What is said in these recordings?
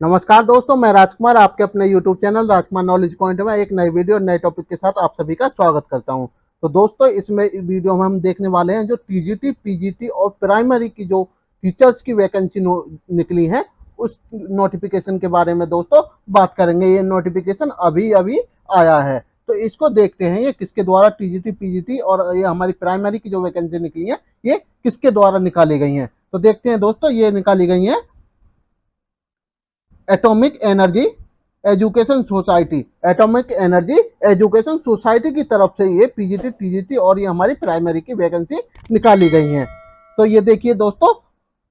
नमस्कार दोस्तों, मैं राजकुमार आपके अपने YouTube चैनल राजकुमार नॉलेज पॉइंट में एक नई वीडियो नए टॉपिक के साथ आप सभी का स्वागत करता हूं। तो दोस्तों, इसमें वीडियो में हम देखने वाले हैं जो टीजीटी, पीजीटी और प्राइमरी की जो टीचर्स की वैकेंसी निकली है उस नोटिफिकेशन के बारे में दोस्तों बात करेंगे। ये नोटिफिकेशन अभी अभी आया है, तो इसको देखते हैं ये किसके द्वारा टीजीटी, पीजीटी और ये हमारी प्राइमरी की जो वैकेंसी निकली है ये किसके द्वारा निकाली गई है। तो देखते हैं दोस्तों, ये निकाली गई है atomic energy education society, atomic energy education society की तरफ से ये पीजीटी, टीजीटी और ये हमारी प्राइमरी की वैकेंसी निकाली गई है। तो ये देखिए दोस्तों,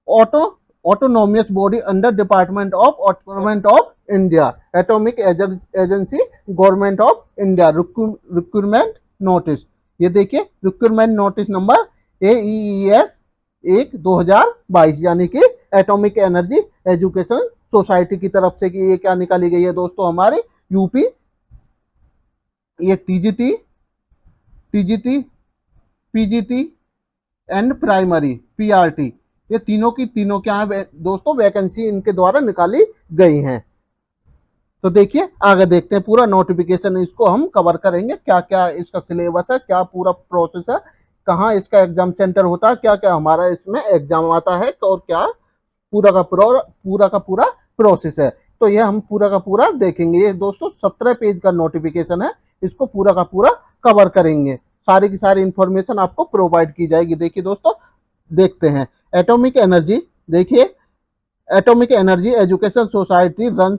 auto autonomous body under department of India, atomic agency, government of India, recruitment notice. ये देखिए रिक्रूटमेंट नोटिस नंबर AEES 1/2022, यानी कि एटॉमिक एनर्जी एजुकेशन सोसाइटी की तरफ से कि ये क्या निकाली गई है दोस्तों, हमारे यूपी। ये TGT, PGT and primary PRT, ये तीनों की तीनों क्या है दोस्तों, वैकेंसी इनके द्वारा निकाली गई हैं। तो देखिए आगे देखते हैं पूरा नोटिफिकेशन, इसको हम कवर करेंगे, क्या क्या इसका सिलेबस है, क्या पूरा प्रोसेस है, कहाँ इसका एग्जाम सेंटर होता है, क्या क्या हमारा इसमें एग्जाम आता है और क्या पूरा का पूरा प्रोसेस है। तो ये हम पूरा का पूरा देखेंगे। ये दोस्तों 17 पेज का नोटिफिकेशन है, इसको पूरा का पूरा कवर करेंगे, सारी की सारी इंफॉर्मेशन आपको प्रोवाइड की जाएगी। देखिए दोस्तों, देखते हैं एटॉमिक एनर्जी। देखिए atomic energy education society run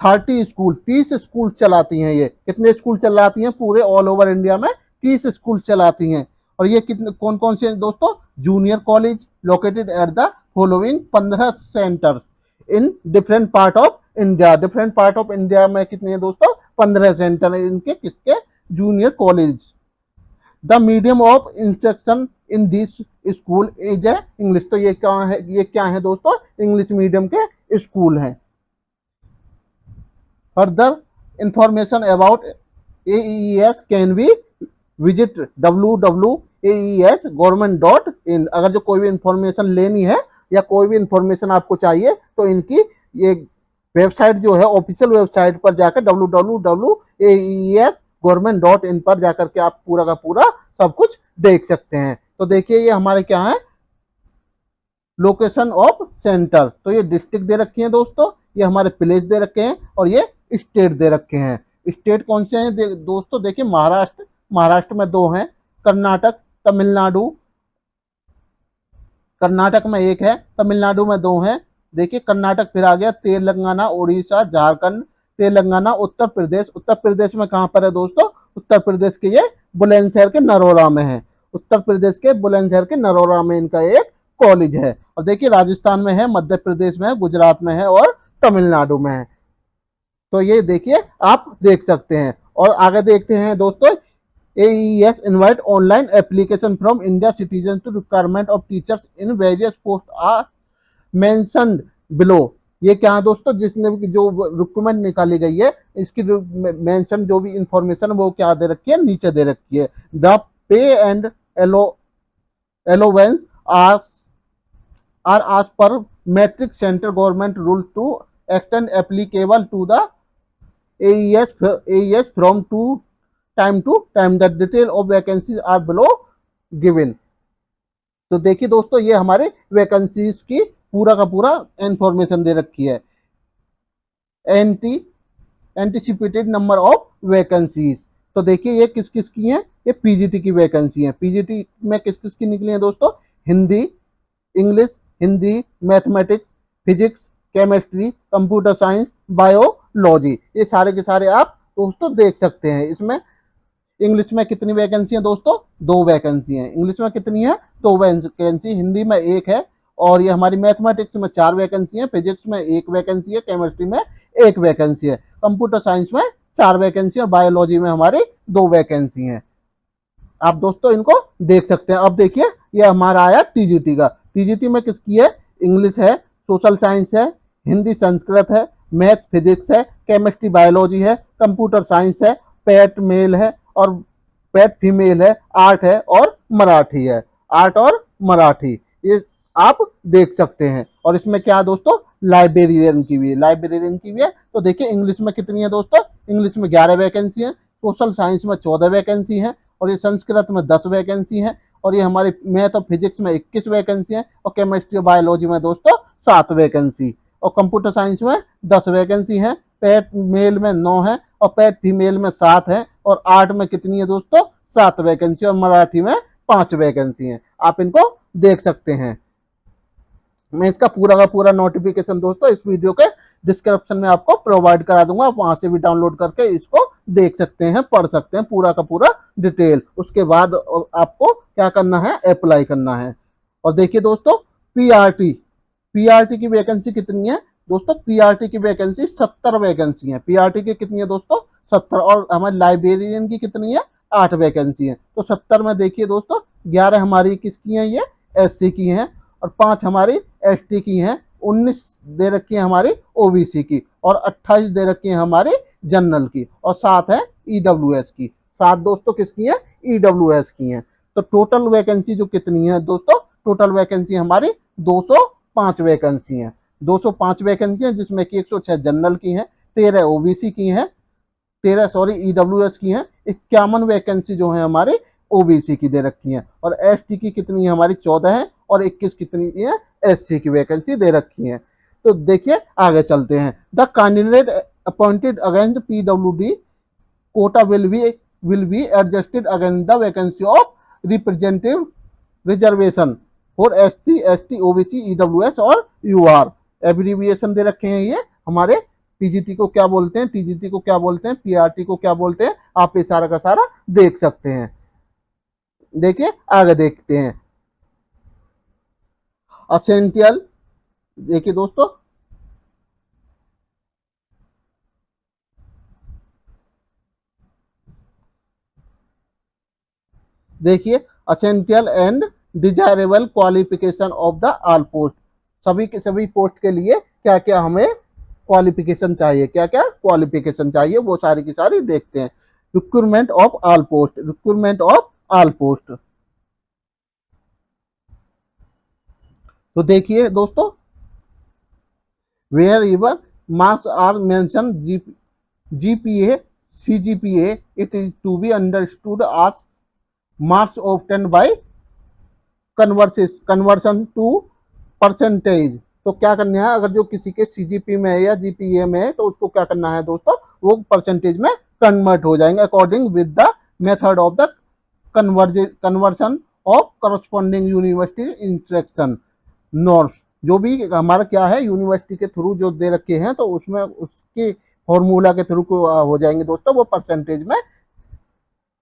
30 school, 30 school चलाती हैं। ये कितने स्कूल चलाती हैं पूरे ऑल ओवर इंडिया में? 30 स्कूल चलाती हैं। और ये कितने कौन कौन से हैं दोस्तों? Junior college located at the following 15 centres in different part of India. Different part of India में कितने हैं दोस्तों? 15 सेंटर है इनके, किसके? Junior college. The medium of instruction in this school is a English. तो ये क्या है दोस्तों? इंग्लिश मीडियम के स्कूल हैं। Further information about AEES can be visit www.aeesgovernment.in। अगर जो कोई भी इंफॉर्मेशन लेनी है या कोई भी इंफॉर्मेशन आपको चाहिए तो इनकी ये वेबसाइट जो है ऑफिशियल वेबसाइट पर जाकर www.aeesgovernment.in पर जाकर के आप पूरा का पूरा सब कुछ देख सकते हैं। तो देखिए ये हमारे क्या है, लोकेशन ऑफ सेंटर। तो ये डिस्ट्रिक्ट दे रखी है दोस्तों, ये हमारे प्लेस दे रखे हैं और ये स्टेट दे रखे हैं। स्टेट कौन से हैं दोस्तों? देखिए महाराष्ट्र में 2 हैं, कर्नाटक, तमिलनाडु। कर्नाटक में 1 है, तमिलनाडु में 2 हैं। देखिए कर्नाटक फिर आ गया, तेलंगाना, उड़ीसा, झारखंड, तेलंगाना, उत्तर प्रदेश। उत्तर प्रदेश में कहां पर है दोस्तों? उत्तर प्रदेश के ये बुलंदशहर के नरोरा में है। उत्तर प्रदेश के बुलंदशहर के नरोरा में इनका एक कॉलेज है। और देखिए राजस्थान में है, मध्य प्रदेश में है, गुजरात में है और तमिलनाडु में है। तो ये देखिए आप देख सकते हैं। और आगे देखते हैं दोस्तों, AES invite online application from India citizen to requirement of teachers in various post are mentioned below. ये क्या है दोस्तों? जिसने जो रिक्वायरमेंट निकाली गई है इसकी मेंशन जो भी इंफॉर्मेशन वो क्या दे रखी है, नीचे दे रखी है। The pay and allowance are as per metric center government rule to extend applicable to the AES from time to time. The detail of vacancies are below given। तो देखिए दोस्तों, ये हमारे वैकेंसीज की पूरा का पूरा इंफॉर्मेशन दे रखी है। Anticipated number of vacancies. तो देखिए ये किस किस की है? ये पीजीटी की वैकेंसी है। पीजीटी में किस किस की निकली है दोस्तों? Hindi, English, Hindi, mathematics, physics, chemistry, computer science, biology. ये सारे के सारे आप दोस्तों देख सकते हैं। इसमें इंग्लिश में कितनी वैकेंसी है दोस्तों? 2 वैकेंसी है। इंग्लिश में कितनी है? 2 वैकेंसी। हिंदी में 1 है। और ये हमारी मैथमेटिक्स में 4 वैकेंसी है, फिजिक्स में 1 वैकेंसी है, केमिस्ट्री में 1 वैकेंसी है, कंप्यूटर साइंस में 4 वैकेंसी और बायोलॉजी में हमारी 2 वैकेंसी है। आप दोस्तों इनको देख सकते हैं। अब देखिए ये हमारा आया टीजीटी का। टीजीटी में किसकी है? इंग्लिश है, सोशल साइंस है, हिंदी संस्कृत है, मैथ फिजिक्स है, केमिस्ट्री बायोलॉजी है, कंप्यूटर साइंस है, पैट मेल है और पैट फीमेल है, आर्ट है और मराठी है। आर्ट और मराठी ये आप देख सकते हैं। और इसमें क्या है दोस्तों, लाइब्रेरियन की भी है, लाइब्रेरियन की भी है। तो देखिए इंग्लिश में कितनी है दोस्तों, इंग्लिश में 11 वैकेंसी है, सोशल साइंस में 14 वैकेंसी है, और ये संस्कृत में 10 वैकेंसी है, और ये हमारे मैथ और फिजिक्स में 21 वैकेंसी है, और केमिस्ट्री और बायोलॉजी में दोस्तों 7 वैकेंसी, और कंप्यूटर साइंस में 10 वैकेंसी है। पैट मेल में 9 है, और पैट फीमेल में 7 है, और आर्ट में कितनी है दोस्तों, 7 वैकेंसी, और मराठी में 5 वैकेंसी है। आप इनको देख सकते हैं। मैं इसका पूरा का पूरा नोटिफिकेशन दोस्तों इस वीडियो के डिस्क्रिप्शन में आपको प्रोवाइड करा दूंगा, आप वहां से भी डाउनलोड करके इसको देख सकते हैं, पढ़ सकते हैं पूरा का पूरा डिटेल। उसके बाद आपको क्या करना है, अप्लाई करना है। और देखिए दोस्तों पीआरटी, पीआरटी की वैकेंसी कितनी है दोस्तों, पीआरटी की वैकेंसी 70 वैकेंसी है। पीआरटी की कितनी है दोस्तों, 70, और हमारे लाइब्रेरियन की कितनी है, 8 वैकेंसी है। तो 70 में देखिए दोस्तों 11 हमारी किसकी हैं, ये एससी की हैं, और 5 हमारी एसटी की हैं, 19 दे रखी है हमारी ओबीसी की, और 28 दे रखी है हमारी जनरल की, और 7 है ईडब्ल्यूएस की। 7 दोस्तों किसकी है, ईडब्ल्यूएस की हैं। तो टोटल वैकेंसी जो कितनी है दोस्तों, टोटल वैकेंसी हमारी 205 वैकेंसी है, 205 वैकेंसी है, जिसमें कि 106 जनरल की हैं, 13 ओबीसी की हैं, 13 सॉरी ईडब्ल्यूएस की हैं, 51 वैकेंसी जो है हमारे ओबीसी की दे रखी हैं, और एसटी की कितनी है हमारी 14 है, और 21 कितनी है एससी की वैकेंसी दे रखी है। तो देखिए आगे चलते हैं। The candidate appointed against PWD quota will be adjusted against the vacancy of representative reservation for ST, ST, OBC, EWS और यूआर। एब्रीविएशन दे रखे हैं ये हमारे। टीजीटी को क्या बोलते हैं, टीजीटी को क्या बोलते हैं, पीआरटी को क्या बोलते हैं, आप ये सारा का सारा देख सकते हैं। देखिए आगे देखते हैं। असेंशियल, देखिए दोस्तों देखिए essential and desirable qualification of the all post, सभी के सभी पोस्ट के लिए क्या क्या हमें क्वालिफिकेशन चाहिए, क्या क्या क्वालिफिकेशन चाहिए, वो सारी की सारी देखते हैं। Recruitment of all post, recruitment of all post. तो देखिए दोस्तों wherever marks are mention GPA CGPA it is to be understood as marks obtained by conversion to percentage. तो क्या करना है, अगर जो किसी के सीजीपी में है या जीपीए में है, तो उसको क्या करना है दोस्तों, वो परसेंटेज में कन्वर्ट हो जाएंगे according with the method of the conversion of corresponding university instruction norms. जो भी हमारा क्या है यूनिवर्सिटी के थ्रू जो दे रखे हैं, तो उसमें उसके फॉर्मूला के थ्रू को हो जाएंगे दोस्तों, वो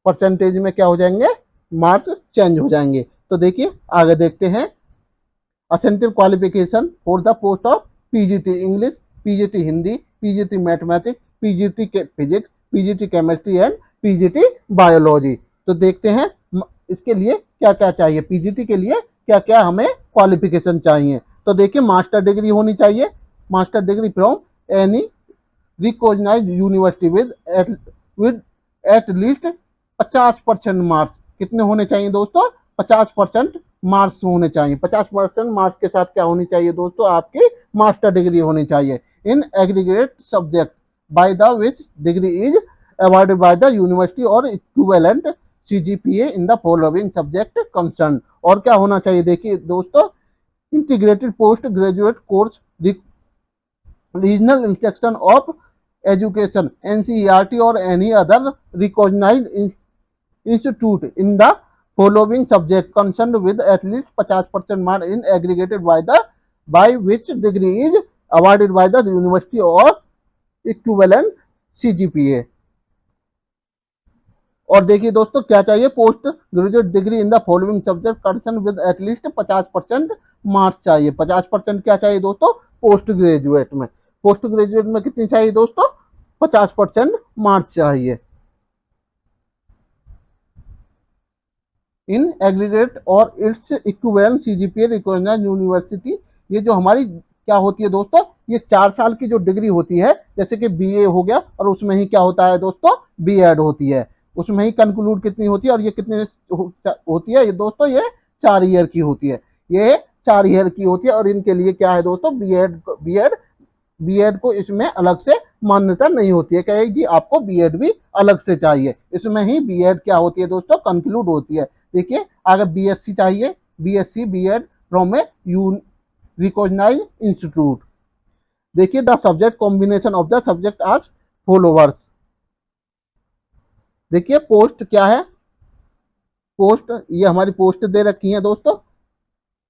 परसेंटेज में क्या हो जाएंगे, मार्क्स चेंज हो जाएंगे। तो देखिए आगे देखते हैं। Essential qualification for the post of PGT English, PGT Hindi, PGT mathematics, PGT physics, PGT chemistry and PGT biology. तो देखते हैं इसके लिए क्या क्या चाहिए, पीजीटी के लिए क्या क्या हमें क्वालिफिकेशन चाहिए। तो देखिए मास्टर डिग्री होनी चाहिए, master degree from any recognised university with at least 50% marks. कितने होने चाहिए दोस्तों, 50% मार्क्स होने चाहिए। 50% मार्क्स के साथ क्या होनी चाहिए दोस्तों, आपकी मास्टर डिग्री होनी चाहिए in aggregate subject by the which degree is awarded by the university और equivalent CGPA in the following subject concern. और क्या होना चाहिए देखिए दोस्तों, integrated post graduate course, regional instruction of education NCERT और any other recognized institute in the following subject concerned with at least 50% mark in aggregated by which degree is awarded by the university or equivalent CGPA। और देखिए दोस्तों क्या चाहिए, post graduate degree in the following subject concern with at least 50% marks चाहिए। 50% क्या चाहिए दोस्तों, post graduate में, पोस्ट ग्रेजुएट में कितनी चाहिए दोस्तों, 50% मार्क्स चाहिए इन एग्रीगेट और it's equivalent CGPA recognised university. ये जो हमारी क्या होती है दोस्तों, ये 4 साल की जो डिग्री होती है, जैसे कि बीए हो गया, और उसमें ही क्या होता है दोस्तों, बीएड होती है, उसमें ही कंक्लूड कितनी होती है, और ये कितनी होती है ये दोस्तों, ये 4 ईयर की होती है। ये 4 ईयर की होती है और इनके लिए क्या है दोस्तों, बीएड को इसमें अलग से मान्यता नहीं होती है। कहे जी आपको बीएड भी अलग से चाहिए, इसमें ही बीएड क्या होती है दोस्तों, कंक्लूड होती है। देखिए अगर बीएससी चाहिए, BSc BEd from a recognized institute. देखिए the subject combination of the subject as follows. देखिए पोस्ट क्या है, पोस्ट ये हमारी पोस्ट दे रखी है दोस्तों,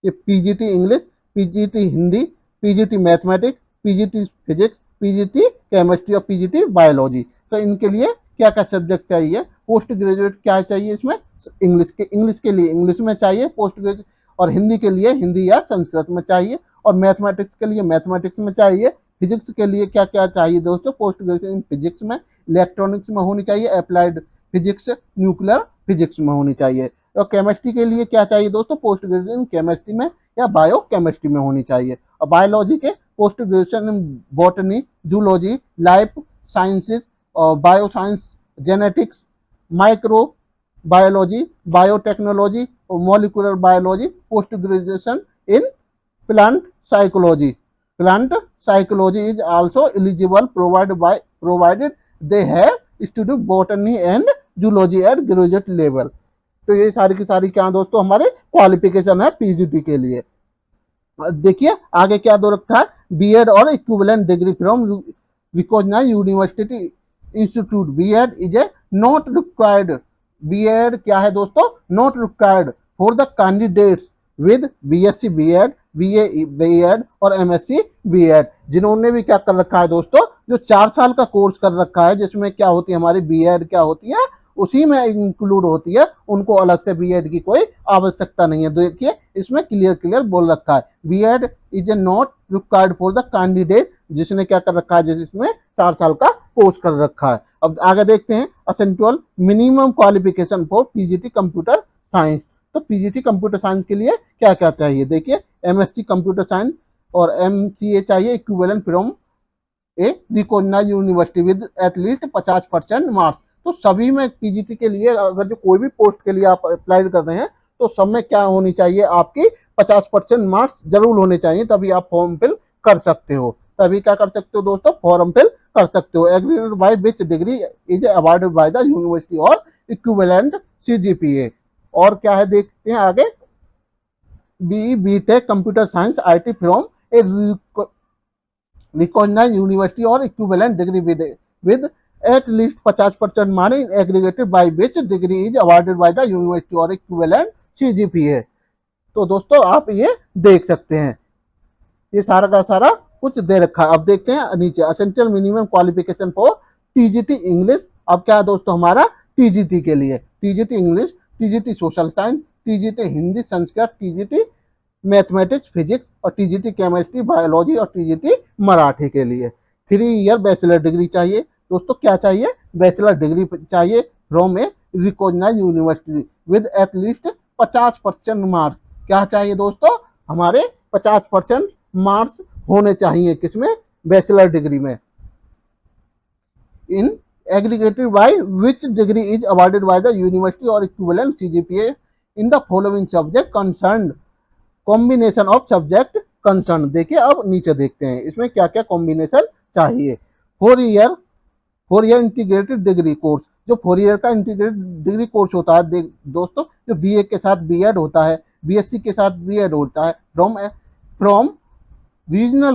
ये PGT English, PGT Hindi, PGT mathematics, PGT physics, PGT chemistry और पीजीटी बायोलॉजी। तो इनके लिए क्या क्या सब्जेक्ट चाहिए, पोस्ट ग्रेजुएट क्या चाहिए इसमें, इंग्लिश के लिए इंग्लिश में चाहिए पोस्ट ग्रेजुएट, और हिंदी के लिए हिंदी या संस्कृत में चाहिए, और मैथमेटिक्स के लिए मैथमेटिक्स में चाहिए। फिजिक्स के लिए क्या क्या चाहिए दोस्तों, पोस्ट ग्रेजुएशन फिजिक्स में, इलेक्ट्रॉनिक्स में होनी चाहिए, अप्लाइड फिजिक्स, न्यूक्लियर फिजिक्स में होनी चाहिए। और केमिस्ट्री के लिए क्या चाहिए दोस्तों, पोस्ट ग्रेजुएशन केमिस्ट्री में या बायो केमिस्ट्री में होनी चाहिए। और बायोलॉजी के post graduation in botany, zoology, life sciences और bio science, genetics, micro biology, biotechnology और molecular biology. Post graduation in plant psychology, plant psychology is also eligible provided they have study botany and zoology at graduate level. तो ये सारी की सारी क्या दोस्तों हमारे क्वालिफिकेशन है पीजीटी के लिए। देखिए आगे क्या दो रखा है, बीएड और equivalent degree from recognised university institute. BEd is a not required, BEd क्या है दोस्तों, not required for the candidates with BSc BEd, BA BEd और एमएससी बीएड। जिन्होंने भी क्या कर रखा है दोस्तों, जो 4 साल का कोर्स कर रखा है जिसमें क्या होती है हमारी बीएड क्या होती है उसी में इंक्लूड होती है, उनको अलग से बीएड की कोई आवश्यकता नहीं है। देखिए इसमें क्लियर बोल रखा है, BEd is a not required for the candidate, जिसने क्या कर रखा है, जिसमें 4 साल का कोर्स कर रखा है। अब आगे देखते हैं essential minimum qualification for PGT computer science. तो पीजीटी कंप्यूटर साइंस के लिए क्या क्या चाहिए, देखिए एमएससी कंप्यूटर साइंस और एमसीए चाहिए equivalent from a recognised university with at least 50% marks. तो सभी में पीजीटी के लिए अगर जो कोई भी पोस्ट के लिए आप अप्लाई कर रहे हैं तो सब में क्या होनी चाहिए, आपकी 50% मार्क्स जरूर होने चाहिए, तभी आप फॉर्म फिल कर सकते हो। तभी क्या कर सकते हो दोस्तों, फॉर्म फिल कर सकते हो। Agreed by which degree is awarded by the university और इक्विवेलेंट सीजीपीए। और क्या है देखते हैं आगे, BTech computer science IT from a recognised university और equivalent degree with at least 50% mark aggregated by which degree is awarded by the university or equivalent CGPA। तो दोस्तों आप ये देख सकते हैं, ये सारा का सारा कुछ दे रखा है। अब देखते हैं नीचे essential minimum qualification for TGT English. अब क्या है दोस्तों हमारा टीजीटी के लिए, TGT English, TGT social science, TGT Hindi Sanskrit, TGT mathematics physics और टीजीटी केमिस्ट्री बायोलॉजी और टीजीटी मराठी के लिए 3 ईयर बैचलर डिग्री चाहिए दोस्तों। क्या चाहिए, बैचलर डिग्री चाहिए from a recognised university with at least 50% marks. क्या चाहिए दोस्तों, हमारे 50% मार्क्स होने चाहिए किसमें, बैचलर डिग्री में। In aggregated by which degree is awarded by the university और equivalent CGPA in the following subject concern, combination of subject concern. देखिए अब नीचे देखते हैं इसमें क्या क्या कॉम्बिनेशन चाहिए। 4 ईयर इंटीग्रेटेड डिग्री कोर्स, जो 4 ईयर का इंटीग्रेटेड डिग्री कोर्स होता है दोस्तों, जो बीए के साथ बीएड होता है, बीएससी के साथ बीएड होता है, from regional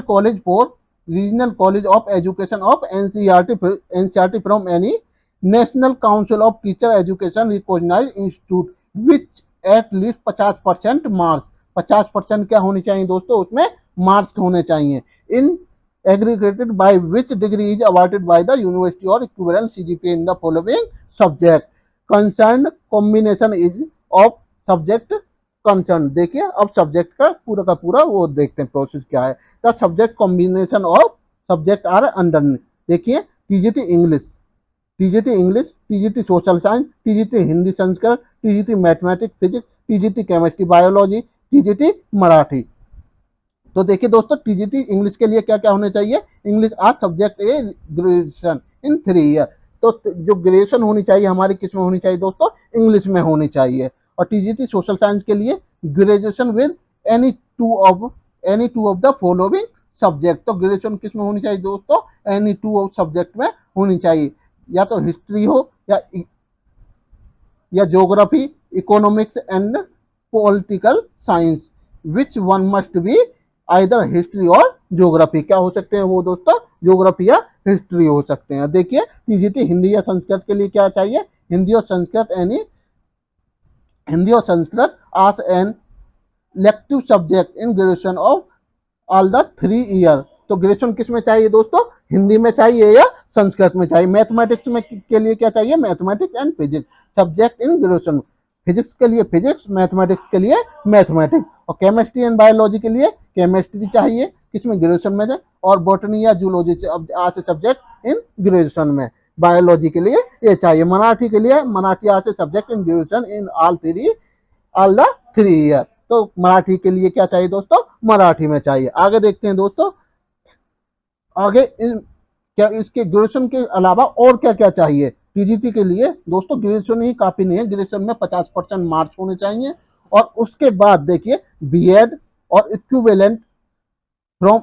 college of education of NCERT from any national council of teacher education recognised institute which at least 50% marks. 50% क्या होनी चाहिए दोस्तों, उसमें मार्क्स होने चाहिए। इन aggregated by which degree is awarded by the university or equivalent CGPA in the following subject concerned, combination is of subject concerned। देखिए अब subject का पूरा वो देखते हैं प्रोसेस क्या है। The subject combination of subject are under, देखिए TGT English, TGT social science, TGT Hindi Sanskrit, TGT mathematics physics, TGT chemistry biology, TGT Marathi. तो देखिए दोस्तों टीजीटी इंग्लिश के लिए क्या क्या होने चाहिए, इंग्लिश आज subject A graduation in 3 year. तो जो ग्रेजुएशन होनी चाहिए हमारी किस में होनी चाहिए दोस्तों, इंग्लिश में होनी चाहिए। और टीजीटी सोशल साइंस के लिए graduation with any two of the following subject. तो ग्रेजुएशन किस में होनी चाहिए दोस्तों? एनी टू ऑफ सब्जेक्ट में होनी चाहिए, या तो हिस्ट्री हो या geography, economics and political science, which one must be either history और ज्योग्राफी। क्या हो सकते हैं वो दोस्तों? ज्योग्राफी या हिस्ट्री हो सकते हैं। देखिए टीजीटी हिंदी या संस्कृत के लिए क्या चाहिए? हिंदी और Sanskrit as an elective subject in graduation of all the 3 year. तो ग्रेजुएशन किस में चाहिए दोस्तों? हिंदी में चाहिए या संस्कृत में चाहिए? मैथमेटिक्स में के लिए क्या चाहिए? Mathematics and physics subject in graduation. Physics के लिए फिजिक्स, मैथमेटिक्स के लिए मैथमेटिक्स, और केमिस्ट्री एंड बायोलॉजी के लिए केमिस्ट्री चाहिए किसमें? ग्रेजुएशन में। और बॉटनी या जूलॉजी से सब्जेक्ट इन ग्रेजुएशन में। बायोलॉजी के लिए ये चाहिए। मराठी के लिए मराठी से subject in graduation in all the 3 year. तो मराठी के लिए क्या चाहिए दोस्तों? मराठी में चाहिए। आगे देखते हैं दोस्तों, आगे क्या इसके ग्रेजुएशन के अलावा और क्या क्या चाहिए टीजीटी के लिए? दोस्तों ग्रेजुएशन ही काफी नहीं है, ग्रेजुएशन में 50% मार्क्स होने चाहिए। और उसके बाद देखिए बीएड और equivalent from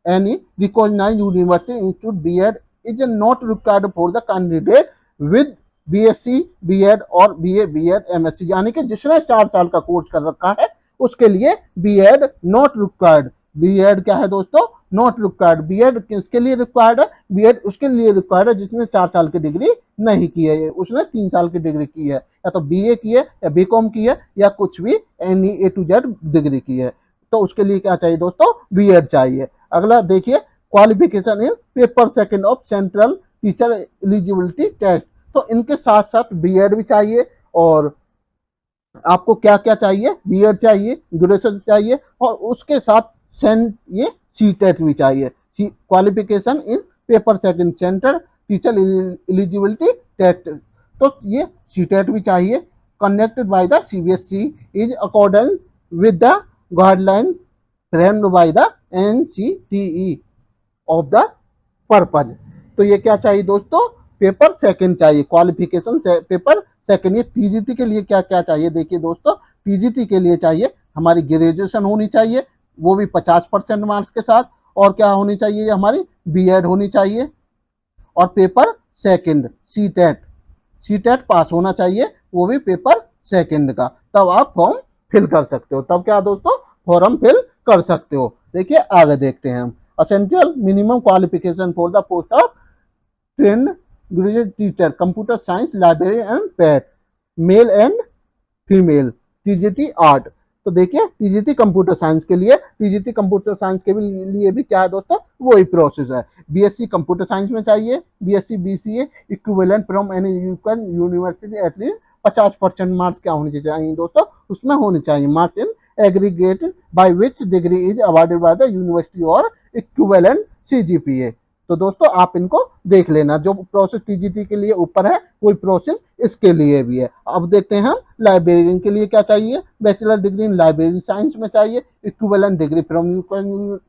any recognised university institute. BEd is not required for the candidate with BSc BEd or BA BEd MSc, यानी कि जिसने 4 साल का कोर्स कर रखा है उसके लिए बीएड नॉट रिक्वायर्ड। बीएड क्या है दोस्तों? Not required. बीएड किसके लिए रिक्वायर्ड है? बीएड उसके लिए रिक्वायर्ड है जिसने 4 साल की डिग्री नहीं की है, उसने 3 साल की डिग्री की है, या तो बीए की है या बीकॉम की है या कुछ भी any A to Z degree की है। तो उसके लिए क्या चाहिए दोस्तों? बीएड चाहिए। अगला देखिए qualification in paper second of central teacher eligibility test. तो इनके साथ साथ बीएड भी चाहिए, और आपको क्या क्या चाहिए? बीएड चाहिए, ग्रेजुएशन चाहिए, और उसके साथ ये सीटेट भी चाहिए। Qualification in paper second centre teacher eligibility test. तो ये सीटेट भी चाहिए। Conducted by the CBSE is accordance with the guideline framed by the NCTE of the purpose. तो ये क्या चाहिए दोस्तों? पेपर सेकंड चाहिए, क्वालिफिकेशन पेपर सेकंड। ये टीजीटी के लिए क्या क्या चाहिए? देखिए दोस्तों टीजीटी के लिए चाहिए हमारी ग्रेजुएशन होनी चाहिए, वो भी 50% मार्क्स के साथ, और क्या होनी चाहिए? हमारी बीएड होनी चाहिए, और पेपर सेकंड सीटेट पास होना चाहिए, वो भी पेपर सेकंड का। तब आप फॉर्म फिल कर सकते हो। तब क्या दोस्तों? फॉर्म फिल कर सकते हो। देखिए आगे देखते हैं हम। Essential minimum qualification for the post of trained graduate teacher computer science library and PAT, male and female, TGT art. तो देखिए टीजीटी कंप्यूटर साइंस के लिए, टीजीटी कंप्यूटर साइंस के लिए भी क्या है दोस्तों? वही प्रोसेस है। बीएससी कंप्यूटर साइंस में चाहिए, BSc BCA equivalent from any university at least 50% marks क्या होने चाहिए दोस्तों? उसमें होने चाहिए marks in aggregate bye which degree is awarded by the university और इक्विवेलेंट सीजीपीए। तो दोस्तों आप इनको देख लेना, जो प्रोसेस टीजीटी के लिए ऊपर है वही प्रोसेस इसके लिए भी है। अब देखते हैं हम लाइब्रेरियन के लिए क्या चाहिए। Bachelor degree in library science में चाहिए, equivalent degree from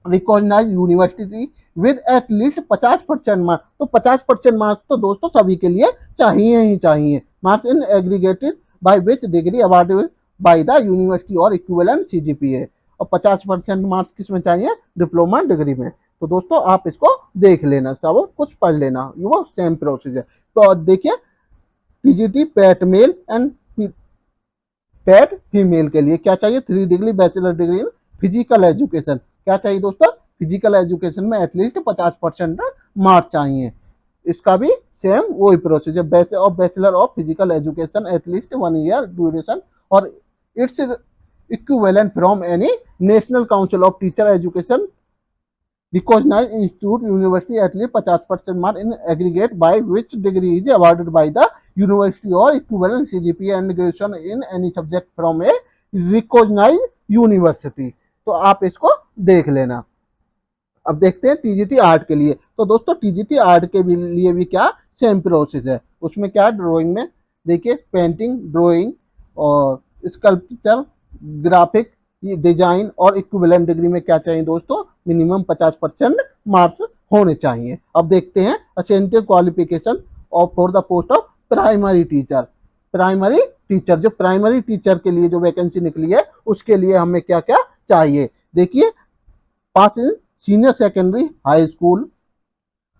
recognised university with at least 50% marks. तो 50% मार्क्स तो दोस्तों सभी के लिए चाहिए ही चाहिए। Marks in aggregated by which degree awarded by the university और इक्विवेलेंट सीजीपीए। और 50% मार्क्स किस में चाहिए? डिप्लोमा डिग्री में। तो दोस्तों आप इसको देख लेना, सब कुछ पढ़ लेना, वो सेम प्रोसेस है। तो देखिए TGT PET male and PET female के लिए क्या चाहिए? 3 degree bachelor degree in physical education. क्या चाहिए दोस्तों? फिजिकल एजुकेशन में एटलीस्ट 50% मार्क्स चाहिए। इसका भी सेम वही प्रोसेस है। Bachelor of physical education at least 1 year duration, और it's equivalent from any national council of teacher education recognized institute university at least 50% mark in aggregate by which degree is awarded by the university or equivalent CGPA and graduation in any subject from a recognized university। तो आप इसको देख लेना। अब देखते हैं TGT art के लिए। तो दोस्तों टीजीटी आर्ट के लिए भी क्या सेम प्रोसेस है। उसमें क्या ड्राइंग में देखिए पेंटिंग, ड्राइंग और स्कल्पचर, ग्राफिक डिजाइन और इक्विवेलेंट डिग्री में क्या चाहिए दोस्तों? मिनिमम 50% मार्क्स होने चाहिए। अब देखते हैं essential qualification for the post of primary teacher. Primary teacher, जो प्राइमरी टीचर के लिए जो वैकेंसी निकली है उसके लिए हमें क्या क्या चाहिए। देखिए, pass in senior secondary high school,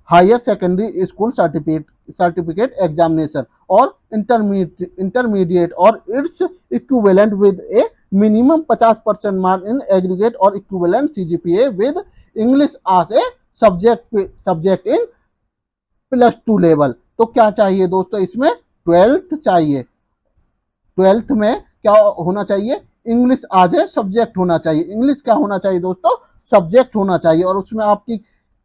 higher secondary school certificate examination और इंटरमीडिएट और it's equivalent with a minimum 50% mark in aggregate और equivalent CGPA with English as a subject in +2 level. तो क्या चाहिए दोस्तों, इसमें 12th चाहिए। 12th में क्या होना चाहिए, इंग्लिश एज ए सब्जेक्ट होना चाहिए। इंग्लिश क्या होना चाहिए दोस्तों, सब्जेक्ट होना चाहिए। और उसमें आपकी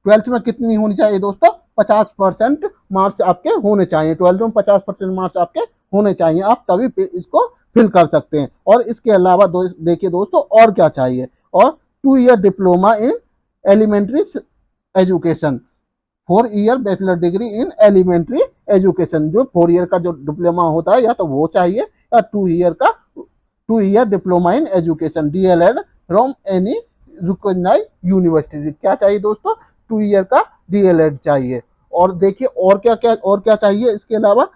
12th में कितनी होनी चाहिए दोस्तों, 50% मार्क्स आपके होने चाहिए। 12th में 50% मार्क्स आपके होने चाहिए, आप तभी इसको फिल कर सकते हैं। और इसके अलावा देखिए दोस्तों और क्या चाहिए, और 2 year diploma in elementary education, 4 year bachelor degree in elementary education. जो 4 ईयर का जो डिप्लोमा होता है या तो वो चाहिए, या 2 year diploma in education DLED from any recognised university. क्या चाहिए दोस्तों, 2 ईयर का DLED चाहिए। और देखिए और क्या चाहिए इसके अलावा,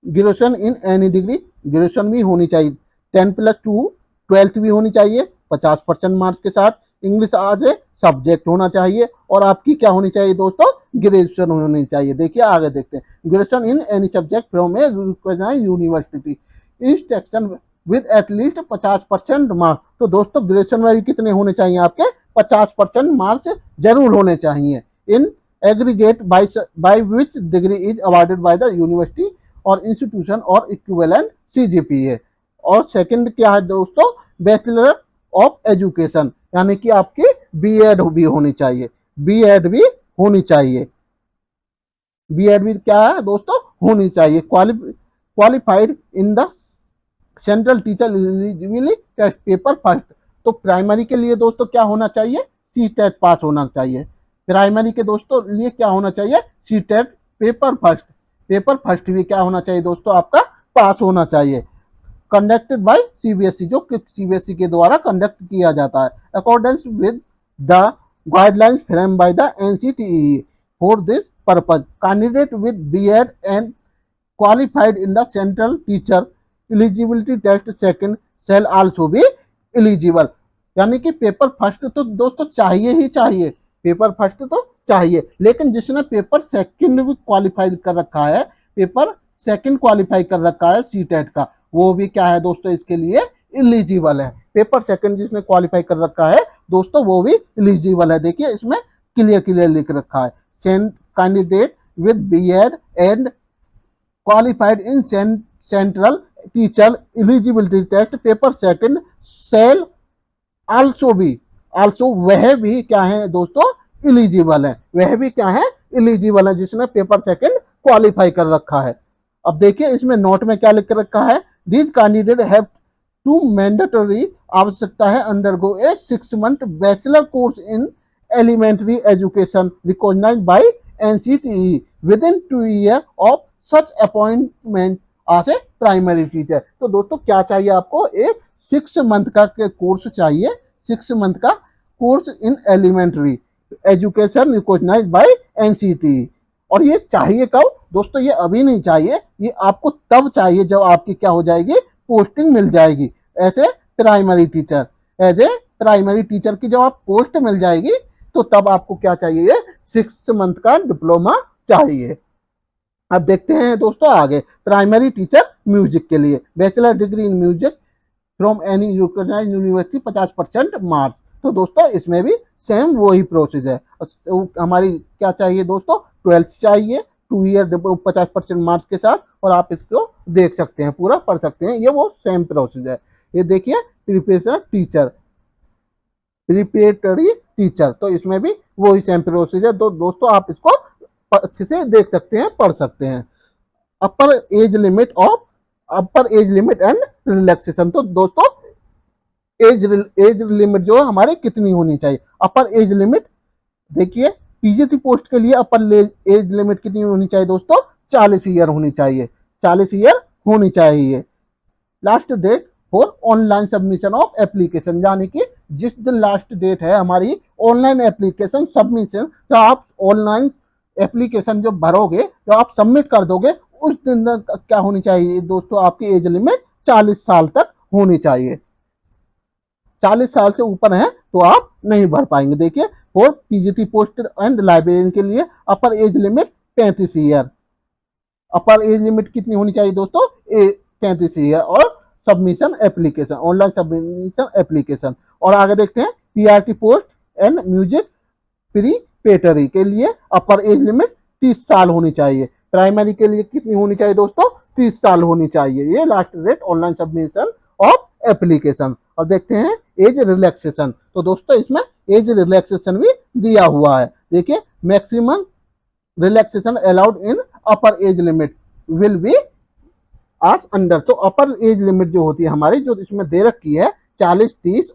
graduation in any degree, graduation भी होनी चाहिए। 10+2 12th भी होनी चाहिए 50% मार्क्स के साथ। इंग्लिश एज ए सब्जेक्ट होना चाहिए। और आपकी क्या होनी चाहिए दोस्तों, ग्रेजुएशन होनी चाहिए। देखिए आगे देखते हैं, graduation in any subject from a recognised university instruction with at least 50% marks. तो दोस्तों ग्रेजुएशन में भी कितने होने चाहिए, आपके 50% मार्क्स जरूर होने चाहिए। In aggregate bye which degree is awarded by the university और इंस्टीट्यूशन और इक्विवेलेंट CGPA। और सेकंड क्या है दोस्तों, बैचलर ऑफ एजुकेशन, यानी कि आपकी BEd भी होनी चाहिए। BEd भी होनी चाहिए, BEd भी क्या है दोस्तों, होनी चाहिए। Qualified in the central teacher eligibility test paper first. तो प्राइमरी के लिए दोस्तों क्या होना चाहिए, CTET पास होना चाहिए। प्राइमरी के दोस्तों लिए क्या होना चाहिए, CTET paper first. Paper first भी क्या होना चाहिए दोस्तों, आपका पास होना चाहिए। कंडक्टेड बाय CBSE, जो CBSE के द्वारा कंडक्ट किया जाता है। Accordance with the guidelines frame by the NCTE for this purpose, candidate with BEd and qualified in the central teacher eligibility test second shall also be eligible. यानी कि paper first तो दोस्तों चाहिए ही चाहिए, पेपर फर्स्ट तो चाहिए, लेकिन जिसने पेपर सेकंड भी क्वालिफाई कर रखा है, पेपर सेकंड क्वालिफाई कर रखा है CTET का, वो भी क्या है दोस्तों इसके लिए एलिजिबल है। पेपर सेकंड जिसने क्वालिफाई कर रखा है दोस्तों वो भी एलिजिबल है। देखिए इसमें क्लियर लिख रखा है, candidate with BEd and qualified in central teacher eligibility test paper second shall also भी, आल्सो वह भी क्या है दोस्तों एलिजिबल है, वह भी क्या है एलिजिबल है जिसने पेपर सेकंड क्वालिफाई कर रखा है। अब देखिए इसमें नोट में क्या लिख रखा है, this candidate have to mandatory आवश्यकता है undergo a 6 month bachelor course in elementary education recognised by NCTE within 2 year of such appointment as a primary teacher. तो दोस्तों क्या चाहिए आपको, एक 6 मंथ का कोर्स चाहिए, 6 मंथ का course in elementary education recognised by NCTE। और ये चाहिए कब दोस्तों, ये अभी नहीं चाहिए, ये आपको तब चाहिए जब आपकी क्या हो जाएगी, पोस्टिंग मिल जाएगी ऐसे primary teacher. As a primary teacher की जब आप पोस्ट मिल जाएगी तो तब आपको क्या चाहिए, 6 मंथ का डिप्लोमा चाहिए। अब देखते हैं दोस्तों आगे, प्राइमरी टीचर म्यूजिक के लिए bachelor degree in music from any recognised university 50% marks. तो दोस्तों इसमें भी सेम वही प्रोसेस है। हमारी क्या चाहिए दोस्तों, 12th चाहिए, 2 ईयर 50% मार्क्स के साथ, और आप इसको देख सकते हैं, पूरा पढ़ सकते हैं, ये वो सेम प्रोसेस है। ये देखिए प्रिपरेटरी टीचर, तो इसमें भी वही सेम प्रोसेस है। तो दोस्तों आप इसको अच्छे से देख सकते हैं, पढ़ सकते हैं। अपर एज लिमिट एंड रिलैक्सेशन। तो दोस्तों एज लिमिट जो हमारे कितनी होनी चाहिए, अपर एज लिमिट देखिए TGT पोस्ट के लिए अपर एज लिमिट कितनी होनी चाहिए दोस्तों, 40 ईयर होनी चाहिए, 40 ईयर होनी चाहिए। Last date for online submission of application, यानी कि जिस दिन लास्ट डेट है हमारी ऑनलाइन एप्लीकेशन सबमिशन, तो आप ऑनलाइन एप्लीकेशन जो भरोगे, जो आप सबमिट कर दोगे, उस दिन तक क्या होनी चाहिए दोस्तों, आपकी एज लिमिट 40 साल तक होनी चाहिए। 40 साल से ऊपर है तो आप नहीं भर पाएंगे। देखिए, for PGT post and librarian के लिए अपर एज लिमिट 35 ईयर। अपर एज लिमिट कितनी होनी चाहिए दोस्तों, 35 ईयर। और submission application, online submission application. और आगे देखते हैं, पीआरटी पोस्ट एंड म्यूजिक प्रीपेटरी के लिए अपर एज लिमिट 30 साल होनी चाहिए। प्राइमरी के लिए कितनी होनी चाहिए दोस्तों, 30 साल होनी चाहिए। ये last date online submission of application. और देखते हैं एज रिलैक्सेशन। तो दोस्तों इसमें एज रिलैक्सेशन भी दिया हुआ है। देखिए, maximum relaxation allowed in upper age limit will B आज अंडर। तो अपर एज लिमिट जो होती है हमारी, जो इसमें दे रखी है 40, 30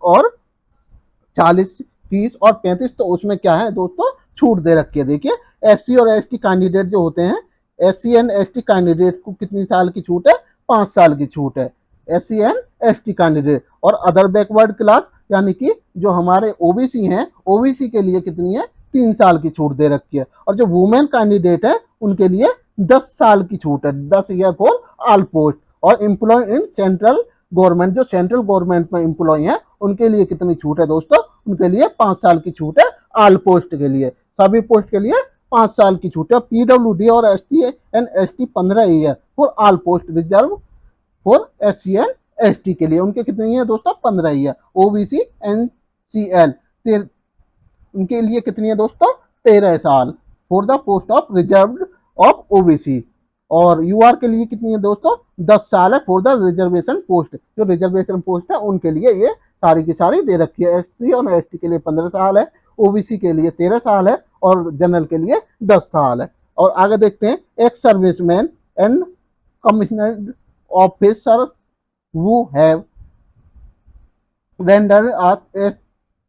और 35, तो उसमें क्या है दोस्तों, छूट दे रखी है। देखिए, एससी और एसटी कैंडिडेट जो होते हैं, एससी एंड एसटी कैंडिडेट को कितनी साल की छूट है, 5 साल की छूट है, एससी एंड एसटी कैंडिडेट। और अदर बैकवर्ड क्लास यानी कि जो हमारे ओबीसी हैं, ओबीसी के लिए कितनी है, 3 साल की छूट दे रखी है। और जो वुमेन कैंडिडेट है उनके लिए 10 साल की छूट है, 10 ईयर फॉर ऑल पोस्ट। और एम्प्लॉय इन सेंट्रल गवर्नमेंट, जो सेंट्रल गवर्नमेंट में एम्प्लॉय है उनके लिए कितनी छूट है दोस्तों, उनके लिए 5 साल की छूट है। ऑल पोस्ट के लिए, सभी पोस्ट के लिए 5 साल की छूट है। पीडब्ल्यूडी और ST and ST 15 year for all post reserve for SC and ST के लिए उनके कितनी है दोस्तों, 15 ईयर। ओबीसी एनसीएल उनके लिए कितनी है दोस्तों, 13 साल for the post of reserve of OBC. और यूआर के लिए कितनी है दोस्तों, 10 साल है फॉर द रिजर्वेशन पोस्ट। जो रिजर्वेशन पोस्ट है उनके लिए ये सारी की सारी दे रखी है। एससी और एसटी के लिए 15 साल है, ओबीसी के लिए 13 साल है और जनरल के लिए 10 साल है। और आगे देखते हैं, ex serviceman and commissioner officer who have rendered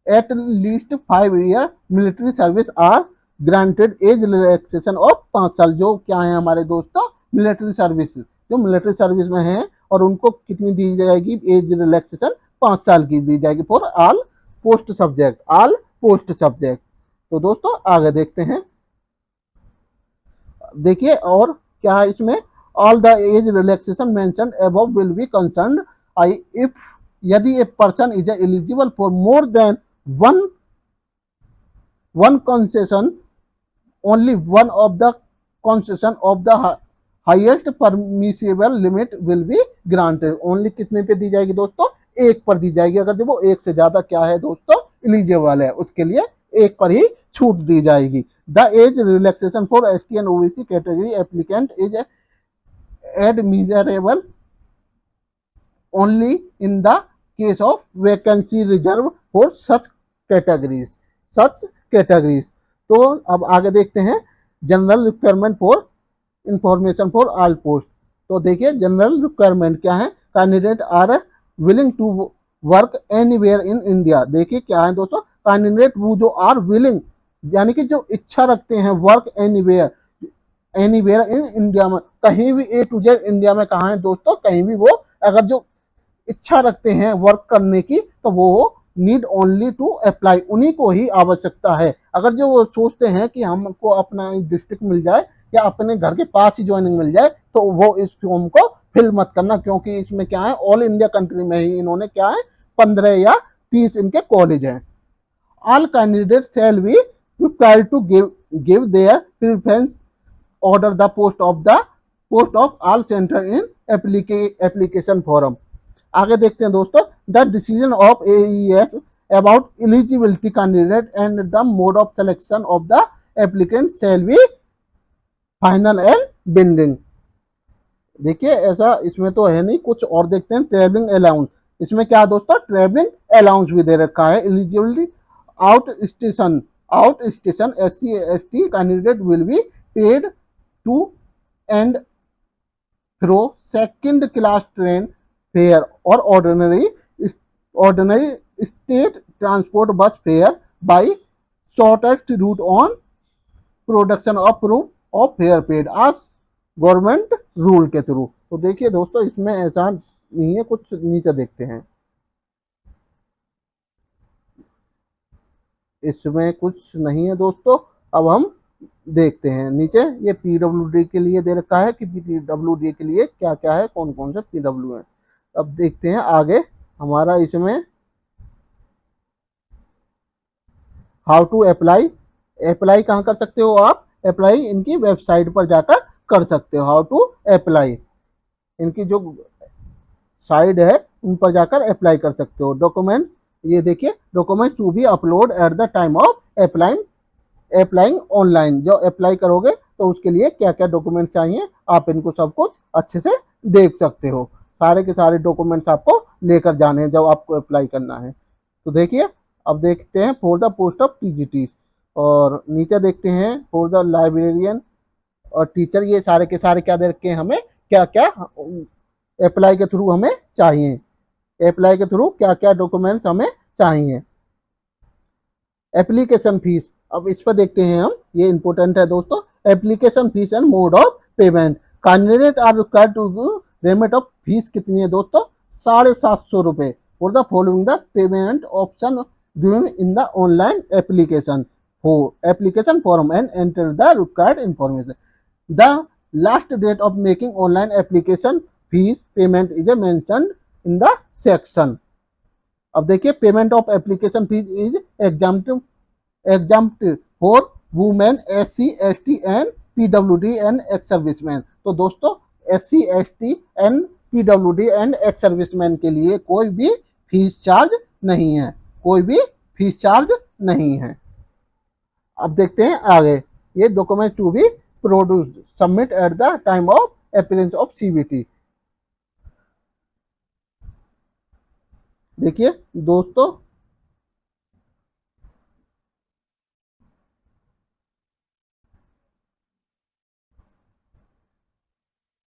at least 5 year military service are granted age relaxation of 5 साल। जो क्या है हमारे दोस्तों, मिलिट्री सर्विस, जो मिलिट्री सर्विस में है और उनको कितनी दी जाएगी, एज रिलैक्सेशन 5 साल की दी जाएगी for all post subject, all post subject. तो दोस्तों आगे देखते हैं, देखिए और क्या है इसमें, all the age relaxation mentioned above will be concerned if यदि a person is eligible for more than one concession, only one of the concession of the highest permissible limit will be granted. Only कितने पे दी जाएगी दोस्तों, 1 पर दी जाएगी। अगर जब वो 1 से ज्यादा क्या है दोस्तों, एलिजिबल है, उसके लिए 1 पर ही छूट दी जाएगी। The age relaxation for ST and OBC category applicant is admissible only in the case of vacancy reserved for such categories। तो अब आगे देखते हैं, general requirement for information for all post. तो देखिए, जनरल रिक्वायरमेंट क्या है, candidate are willing to work anywhere in India. देखिए क्या है दोस्तों, कैंडिडेट वो जो आर विलिंग यानी कि जो इच्छा रखते हैं, वर्क एनीवेयर इन इंडिया में, कहीं भी ए टू जेड इंडिया में कहा है दोस्तों, कहीं भी वो अगर जो इच्छा रखते हैं वर्क करने की, तो वो नीड ओनली टू अप्लाई, उन्हीं को ही आवश्यकता है। अगर जो वो सोचते हैं कि हमको अपना डिस्ट्रिक्ट मिल जाए या अपने घर के पास ही ज्वाइनिंग मिल जाए, तो वो इस फॉर्म को फिल मत करना, क्योंकि इसमें क्या है, ऑल इंडिया कंट्री में ही इन्होंने क्या है 15 या 30 इनके कॉलेज हैं। All candidate shall be required to give their preference order the post of all center in application forum। आगे देखते हैं दोस्तों, the decision of AES about eligibility candidate and the mode of selection of the applicant shall be final and binding। देखिए ऐसा इसमें तो है नहीं, कुछ और देखते हैं, ट्रेवलिंग अलाउंस। इसमें क्या दोस्तों, ट्रेवलिंग अलाउंस भी दे रखा है। Eligibility out station SC ST candidate will be paid to and through second class train fare or ordinary state transport bus fare by shortest route on production of proof of fare paid as government rule के through. तो देखिए दोस्तों, इसमें ऐसा नहीं है, कुछ नीचे देखते हैं, इसमें कुछ नहीं है दोस्तों। अब हम देखते हैं नीचे ये पीडब्ल्यूडी के लिए दे रखा है कि पीडब्ल्यूडी के लिए क्या क्या है, कौन कौन से पीडब्ल्यू है। अब देखते हैं आगे हमारा इसमें हाउ टू अप्लाई। अप्लाई कहाँ कर सकते हो आप, अप्लाई इनकी वेबसाइट पर जाकर कर सकते हो। हाउ टू अप्लाई, इनकी जो साइड है उन पर जाकर अप्लाई कर सकते हो। डॉक्यूमेंट, ये देखिए document to be upload at the time of applying online. जो अप्लाई करोगे तो उसके लिए क्या क्या डॉक्यूमेंट चाहिए आप इनको सब कुछ अच्छे से देख सकते हो। सारे के सारे डॉक्यूमेंट्स आपको लेकर जाने हैं जब आपको अप्लाई करना है। तो देखिए अब देखते हैं for the post of TGT, और नीचे देखते हैं फॉर द लाइब्रेरियन और टीचर। ये सारे के सारे क्या दे रखे हैं, हमें क्या क्या अप्लाई के थ्रू हमें चाहिए, अप्लाई के थ्रू क्या क्या डॉक्यूमेंट्स हमें चाहिए। एप्लीकेशन फीस, अब इस पर देखते हैं हम, ये इंपॉर्टेंट है दोस्तों। Application fees and mode of payment, candidate are required to payment of fees कितनी है दोस्तों, 750 रुपए for the following the payment option during in the online application form and enter the required information. The last date of making online application fees payment is mentioned in the section. अब देखिए payment of application fees is exempt for women, SC ST and PWD and ex serviceman. तो दोस्तों SC ST and PWD and ex serviceman के लिए कोई भी fees charge नहीं है, कोई भी फीस चार्ज नहीं है। अब देखते हैं आगे, ये document to be produced submit at the time of appearance of CBT। देखिए दोस्तों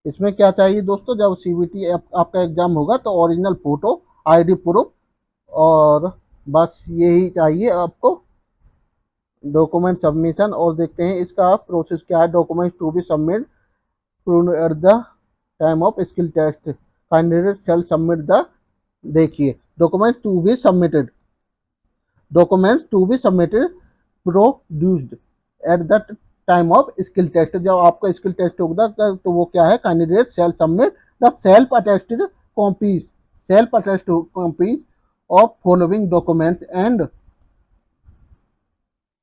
इसमें क्या चाहिए दोस्तों, जब CBT आपका एग्जाम होगा तो ओरिजिनल फोटो, ID प्रूफ, और बस यही चाहिए आपको, डॉक्यूमेंट सबमिशन। और देखते हैं इसका प्रोसेस क्या है। Document to be submit at the time of skill test, candidate shall submit the, देखिए document to be submitted, documents to be submitted produced at the time of skill test. जब आपका skill test होगा तो वो क्या है, candidate shall submit the self attested copies of following documents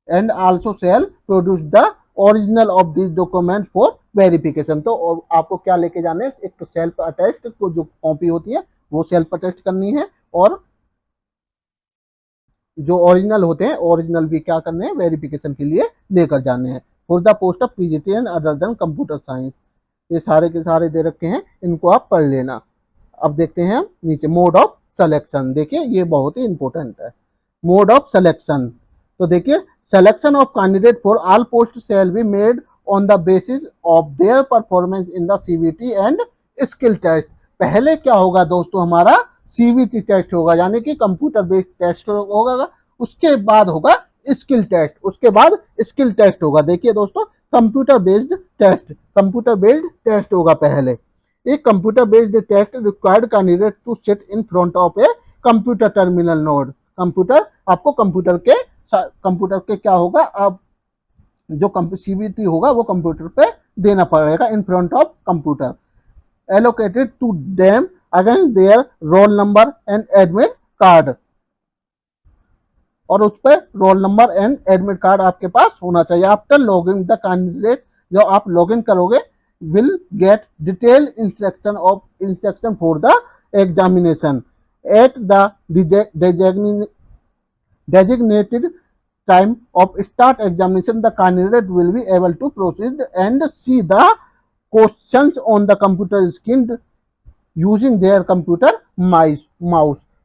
and also shall produce the original of this document for verification. तो आपको क्या लेके जाने हैं, एक तो सेल्फ अटेस्ट को जो कॉपी होती है वो सेल्फ अटेस्ट करनी है, और जो ओरिजिनल होते हैं ओरिजिनल भी क्या करने हैं, वेरिफिकेशन के लिए लेकर जाने हैं। For the post of PGT and other than computer science, ये सारे के सारे दे रखे हैं, इनको आप पढ़ लेना। अब देखते हैं हम नीचे मोड ऑफ सिलेक्शन, देखिए ये बहुत ही इंपॉर्टेंट है। मोड ऑफ सिलेक्शन, तो देखिए selection of candidate for all post shall be made on the basis of their performance in the CBT and skill test. पहले क्या होगा दोस्तों, हमारा CBT टेस्ट होगा, यानी कि कंप्यूटर बेस्ड टेस्ट होगा, उसके बाद होगा स्किल टेस्ट, उसके बाद स्किल टेस्ट होगा। देखिए दोस्तों कंप्यूटर बेस्ड टेस्ट होगा पहले। एक computer based test required candidate to sit in front of a computer terminal node. Computer, आपको कंप्यूटर के क्या होगा, अब जो CBT होगा वो कंप्यूटर पे देना पड़ेगा, in front of computer, allocated to them against their roll number and admit card, और उस पर roll number and admit card आपके पास होना चाहिए। आफ्टर लॉगिंग द कैंडिडेट, जो आप लॉगिन करोगे, will get detail instruction for the examination at the designated time of start examination. The candidate will be able to proceed and see the questions on the computer screen using their computer mouse।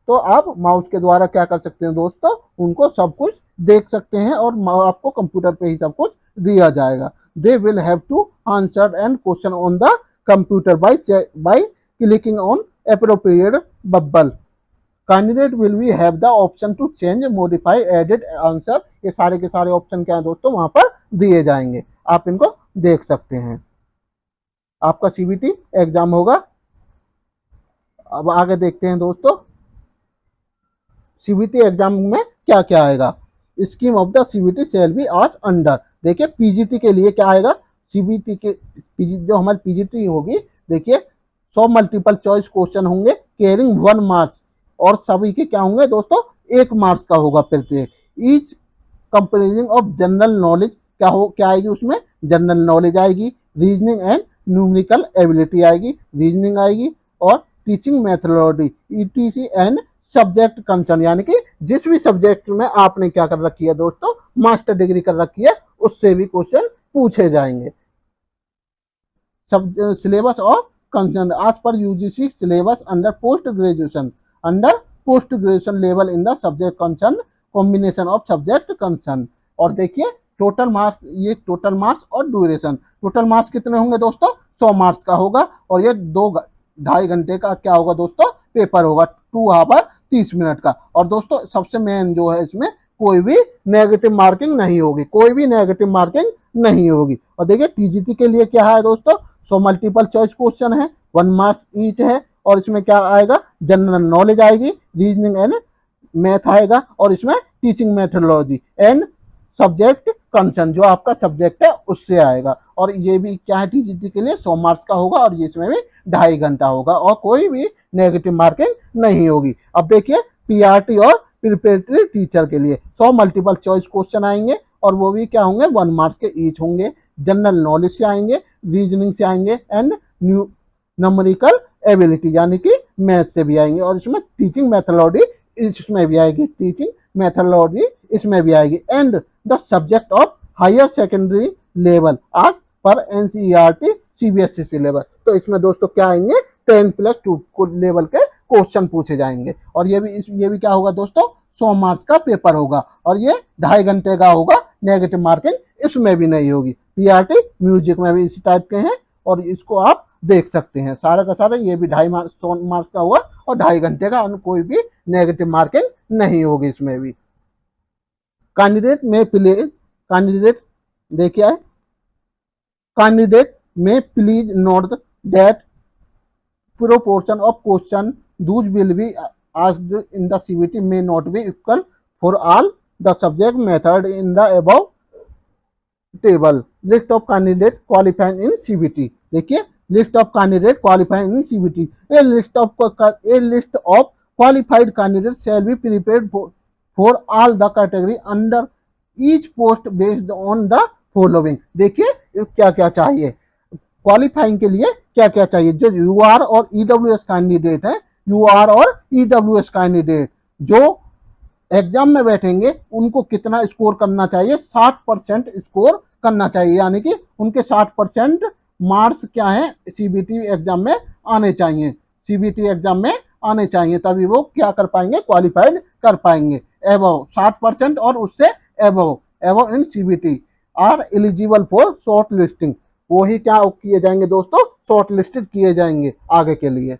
तो आप mouse के द्वारा क्या कर सकते हैं दोस्तों, उनको सब कुछ देख सकते हैं, और आपको कंप्यूटर पे ही सब कुछ दिया जाएगा। They will have to answer and question on the computer by clicking on appropriate bubble. Candidate will be have the option to change, modify, edit answer. ये सारे के सारे ऑप्शन क्या है दोस्तों, वहां पर दिए जाएंगे, आप इनको देख सकते हैं। आपका CBT एग्जाम होगा। अब आगे देखते हैं दोस्तों CBT एग्जाम में क्या क्या आएगा। Scheme of the CBT shall B आज अंडर, देखिए पीजीटी के लिए क्या आएगा, सीबीटी के जो हमारी पीजीटी होगी, देखिए 100 मल्टीपल चॉइस क्वेश्चन होंगे केयरिंग 1 मार्क्स, और सभी के क्या होंगे दोस्तों 1 मार्क्स का होगा प्रत्येक। Each comparison of general knowledge क्या आएगी उसमें, जनरल नॉलेज आएगी, रीजनिंग एंड न्यूमेरिकल एबिलिटी आएगी, रीजनिंग आएगी, और teaching methodology etc and subject concern, यानी कि जिस भी सब्जेक्ट में आपने क्या कर रखी है दोस्तों मास्टर डिग्री कर रखी है उससे भी क्वेश्चन पूछे जाएंगे। Syllabus of concern as per UGC syllabus under post graduation level in the subject concern, combination of subject concern। और देखिए टोटल मार्क्स, ये टोटल मार्क्स और ड्यूरेशन, टोटल मार्क्स कितने होंगे दोस्तों 100 मार्क्स का होगा, और ये 2-2.5 घंटे का क्या होगा दोस्तों पेपर होगा, 2 आवर 30 मिनट का। और दोस्तों सबसे मेन जो है इसमें कोई भी नेगेटिव मार्किंग नहीं होगी, कोई भी नेगेटिव मार्किंग नहीं होगी। और देखिए टीजीटी के लिए क्या है दोस्तों 100 मल्टीपल चॉइस क्वेश्चन है, 1 मार्क्स ईच है, और इसमें क्या आएगा जनरल नॉलेज आएगी, रीजनिंग एंड मैथ आएगा, और इसमें teaching methodology and subject concern जो आपका सब्जेक्ट है उससे आएगा। और ये भी क्या है टीजीटी के लिए 100 मार्क्स का होगा, और इसमें भी 2.5 घंटा होगा, और कोई भी नेगेटिव मार्किंग नहीं होगी। अब देखिए पीआरटी और प्रिपरेटरी टीचर के लिए 100 मल्टीपल चॉइस क्वेश्चन आएंगे, और वो भी क्या होंगे 1 मार्क्स के ईच होंगे, जनरल नॉलेज से आएंगे, रीजनिंग से आएंगे, एंड न्यूमेरिकल एबिलिटी यानी कि मैथ से भी आएंगे, और इसमें टीचिंग मेथोडोलॉजी इसमें भी आएगी, टीचिंग मेथोडोलॉजी इसमें भी आएगी, and the subject of higher secondary level आज पर एनसीईआरटी सीबीएसई सिलेबस। तो इसमें दोस्तों क्या आएंगे 10+2 लेवल के क्वेश्चन पूछे जाएंगे, और ये भी क्या होगा दोस्तों 100 मार्क्स का पेपर होगा, और ये 2.5 घंटे का होगा, नेगेटिव मार्किंग इसमें भी नहीं होगी। पीआरटी म्यूजिक में भी इसी टाइप के हैं, और इसको आप देख सकते हैं सारा का सारा, ये भी 100 मार्क्स का हुआ और 2.5 घंटे का, कोई भी नेगेटिव मार्किंग नहीं होगी इसमें भी। कैंडिडेट देखिए कैंडिडेट में please note that proportion of question those will be asked in the CBT may not be equal for all the subject method in the above table। list of candidate qualifying in CBT, देखिए list of candidate qualifying in CBT, a list of qualified candidates shall be prepared for all the category under each post based on the following। देखिए क्या क्या चाहिए qualifying के लिए, क्या क्या चाहिए, जो यूआर और ईडब्ल्यूएस कैंडिडेट है, यूआर और ईडब्ल्यूएस कैंडिडेट जो एग्जाम में बैठेंगे उनको कितना स्कोर करना चाहिए, 60% स्कोर करना चाहिए, यानी कि उनके 60% मार्क्स क्या है सीबीटी एग्जाम में आने चाहिए, सीबीटी एग्जाम में आने चाहिए, तभी वो क्या कर पाएंगे क्वालिफाइड कर पाएंगे। एबव 60% और उससे above in CBT are eligible for shortlisting, वो ही क्या किए जाएंगे दोस्तों शॉर्ट लिस्टेड किए जाएंगे आगे के लिए।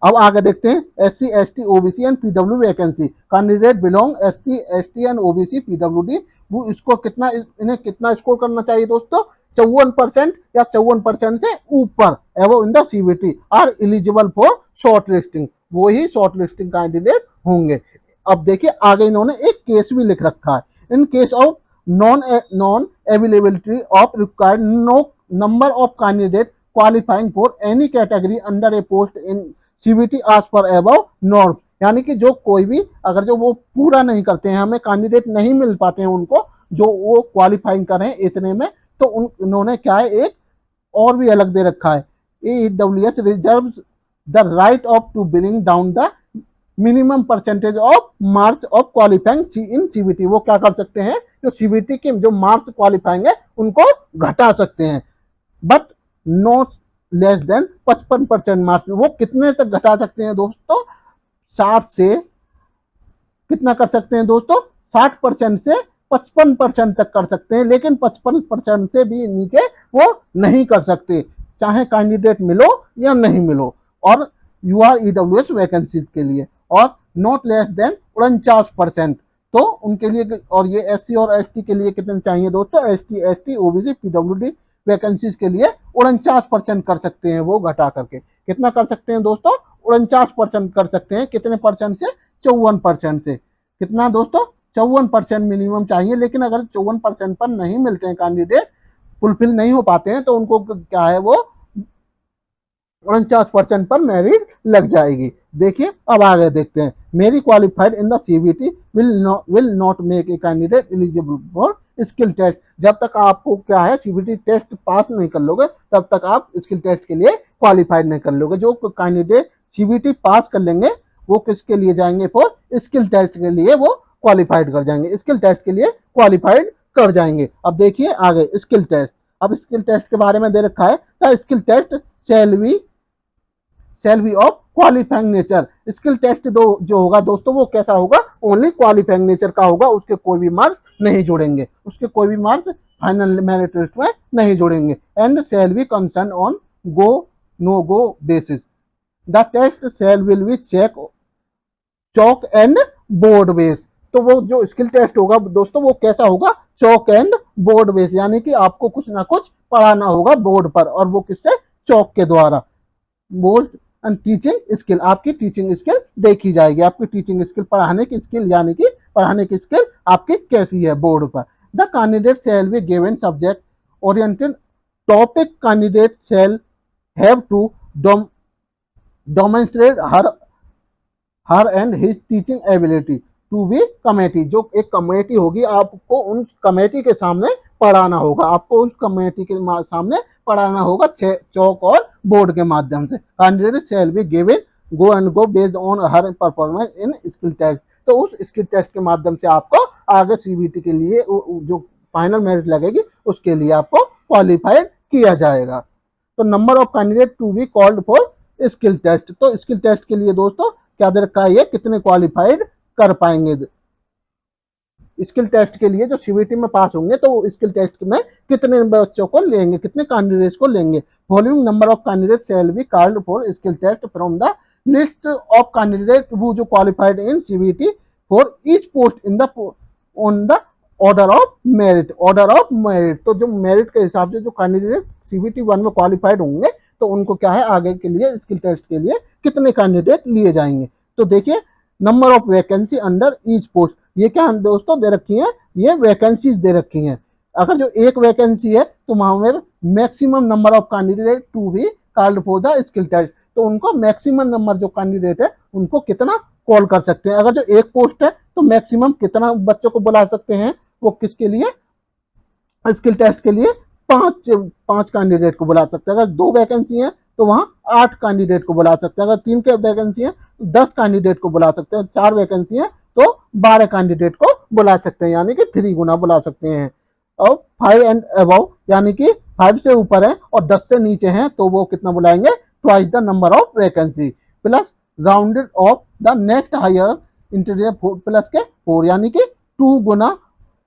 अब आगे देखते हैं SC ST OBC and PW vacancy, candidate belong SC ST and OBC PWD, वो इसको इन्हें कितना स्कोर करना चाहिए दोस्तों 54% या 54% से ऊपर above in the CBT are eligible for shortlisting, वो ही शॉर्ट लिस्टिंग कैंडिडेट होंगे। अब देखिए आगे इन्होंने एक केस भी लिख रखा है, in case of non availability of required no number of candidate qualifying for any category under a post in CBT as per above norm, यानी कि जो कोई भी अगर जो वो पूरा नहीं करते हैं, हमें कैंडिडेट नहीं मिल पाते हैं उनको जो वो क्वालिफाइंग कर रहे हैं इतने में, तो उन्होंने क्या है एक और भी अलग दे रखा है, AWS reserves the right of to bring down the minimum percentage of marks of qualifying in CBT, वो क्या कर सकते हैं जो सीबीटी के जो मार्क्स क्वालिफाइंग है उनको घटा सकते हैं, but not less then 55% marks, वो कितने तक घटा सकते हैं दोस्तों 60 से कितना कर सकते हैं दोस्तों 60% से 55% तक कर सकते हैं, लेकिन 55% से भी नीचे वो नहीं कर सकते, चाहे कैंडिडेट मिलो या नहीं मिलो, और यूआर ईडब्ल्यूएस वैकेंसीज के लिए, और नॉट लेस देन 49%, तो उनके लिए, और ये एससी और एसटी के लिए कितने चाहिए दोस्तों ST ST OBC PWD vacancies के लिए 49% कर सकते हैं, वो घटा करके कितना कर सकते हैं दोस्तों 49% कर सकते हैं, कितने परसेंट से 54% से, कितना दोस्तों 54% मिनिमम चाहिए, लेकिन अगर 54% पर नहीं मिलते हैं कैंडिडेट, फुलफिल नहीं हो पाते हैं, तो उनको क्या है वो 49% पर मेरिट लग जाएगी। देखिए अब आगे देखते हैं, mere qualified in the CBT will not make a candidate eligible for skill test. जब तक आपको क्या है सीबीटी टेस्ट पास नहीं कर लोगे, तब तक आप स्किल टेस्ट के लिए क्वालिफाइड नहीं कर लोगे। जो कैंडिडेट सीबीटी पास कर लेंगे वो किसके लिए जाएंगे, फॉर स्किल टेस्ट के लिए वो क्वालिफाइड कर जाएंगे, स्किल टेस्ट के लिए क्वालिफाइड कर जाएंगे। अब देखिए आगे स्किल टेस्ट। अब स्किल टेस्ट के बारे में दे रखा है, skill test shall be of qualifying nature. Skill test जो होगा दोस्तों वो कैसा होगा, ओनली क्वालिफाइंग नेचर का होगा, उसके कोई भी मार्क्स नहीं जोड़ेंगे, उसके कोई भी मार्क्स फाइनल मेरिट लिस्ट में नहीं जोड़ेंगे। And shall be concern on go no go basis. The test shall will be chalk and board base. तो वो जो स्किल टेस्ट होगा दोस्तों वो कैसा होगा, चॉक एंड बोर्ड बेस, यानी कि आपको कुछ ना कुछ पढ़ाना होगा बोर्ड पर, और वो किससे, चॉक के द्वारा। बोर्ड एंड टीचिंग स्किल, आपकी टीचिंग स्किल देखी जाएगी, आपकी टीचिंग स्किल, पढ़ाने की स्किल, यानी कि पढ़ाने की स्किल आपकी कैसी है बोर्ड पर। The candidate shall be given subject oriented topic. Candidate shall have to demonstrate her and his teaching ability to be committee. जो एक कमेटी होगी, आपको उन कमेटी के सामने पढ़ाना होगा, आपको उस कमेटी के सामने पढ़ाना होगा चौक और बोर्ड के माध्यम से। Candidate shall be given go and go based on her performance in skill test. तो उस स्किल टेस्ट के माध्यम से आपको आगे सीबीटी के लिए जो फाइनल मेरिट लगेगी उसके लिए आपको क्वालिफाइड किया जाएगा। तो number of candidate to be called for skill test. तो स्किल टेस्ट के लिए दोस्तों क्या दे रखा है, ये कितने क्वालिफाइड कर पाएंगे। स्किल टेस्ट के लिए जो सीबीटी में पास होंगे तो स्किल टेस्ट में कितने बच्चों को लेंगे, कितने कैंडिडेट्स को लेंगे। Following number of candidate shall be called for skill test from the list of candidate वो जो qualified in CBT for each post in the on the order of merit. Order of merit, तो जो merit के हिसाब से जो candidate CBT 1 में qualified होंगे तो उनको क्या है आगे के लिए स्किल टेस्ट के लिए कितने कैंडिडेट लिए जाएंगे। तो देखिए number of vacancy under each post, ये क्या दोस्तों दे रखी है, ये वैकेंसीज दे रखी हैं। अगर जो एक वैकेंसी है तो वहां में maximum number of candidate to be called for the skill test. तो उनको मैक्सिमम नंबर जो कैंडिडेट है उनको कितना कॉल कर सकते हैं। अगर जो एक पोस्ट है तो मैक्सिमम कितना बच्चों को बुला सकते हैं, वो किसके लिए, स्किल टेस्ट के लिए पांच कैंडिडेट को बुला सकते हैं। अगर 2 वैकेंसी है तो वहां 8 कैंडिडेट को बुला सकते हैं। अगर 3 के वैकेंसी है तो 10 कैंडिडेट को बुला सकते हैं। 4 वैकेंसी है तो 12 कैंडिडेट को बुला सकते हैं, यानी कि 3 गुना बुला सकते हैं। और 5 एंड अबव यानी कि 5 से ऊपर है और 10 से नीचे हैं तो वो कितना बुलाएंगे, twice the number of vacancy plus rounded off the next higher interior plus के 4, यानी कि 2 गुना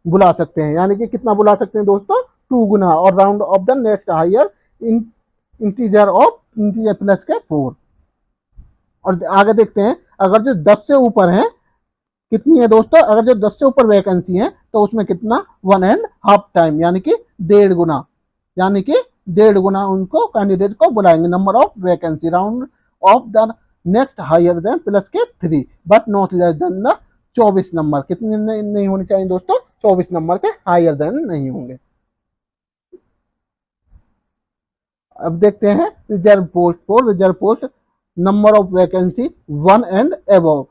बुला सकते हैं। यानी कि कितना बुला सकते हैं दोस्तों, 2 गुना, और round off the next higher integer of integer plus के 4। और आगे देखते हैं अगर जो 10 से ऊपर है कितनी है दोस्तों, अगर जो 10 से ऊपर वैकेंसी है तो उसमें कितना 1.5 टाइम, यानी कि 1.5 गुना, यानी कि 1.5 गुना उनको कैंडिडेट को बुलाएंगे। Number of vacancy round off the next higher then plus के 3 but not less than the 24 number. कितने नहीं होनी चाहिए दोस्तों, 24 नंबर से हायर देन नहीं होंगे। अब देखते हैं reserve post. For reserve post number of vacancy 1 and above,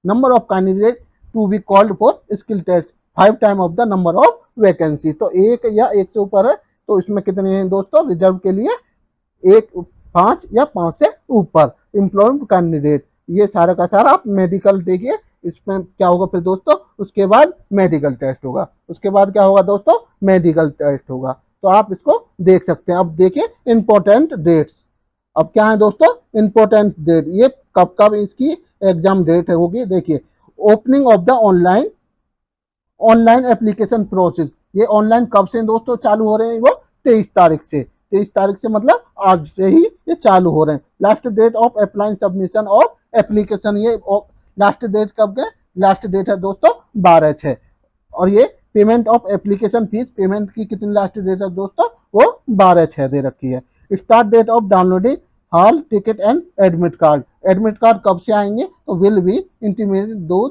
number of candidate to be called for skill test 5 time of the number of vacancy. तो 1 या 1 से ऊपर है तो इसमें कितने हैं दोस्तों रिजर्व के लिए, 1, 5 या 5 से ऊपर। एम्प्लॉयड कैंडिडेट, ये सारा का सारा आप मेडिकल देखिए, इसमें क्या होगा फिर दोस्तों, उसके बाद मेडिकल टेस्ट होगा, उसके बाद क्या होगा दोस्तों, मेडिकल टेस्ट होगा। तो आप इसको देख सकते हैं। अब देखिए इंपॉर्टेंट डेट्स, अब क्या है दोस्तों इंपॉर्टेंट डेट, ये कब कब इसकी एग्जाम डेट होगी। देखिए opening of the online application process, ये ऑनलाइन कब से दोस्तों चालू हो रहे हैं, वो 23 तारीख से, 23 तारीख से मतलब आज से ही ये चालू हो रहे हैं। Last date of apply submission of application, ये लास्ट डेट कब है, लास्ट डेट है दोस्तों 12/6। और ये payment of application fees, payment की कितनी लास्ट डेट है दोस्तों, वो 12/6 दे रखी है। Start date of downloading hall ticket and admit card, admit card कब से आएंगे तो will be intimated to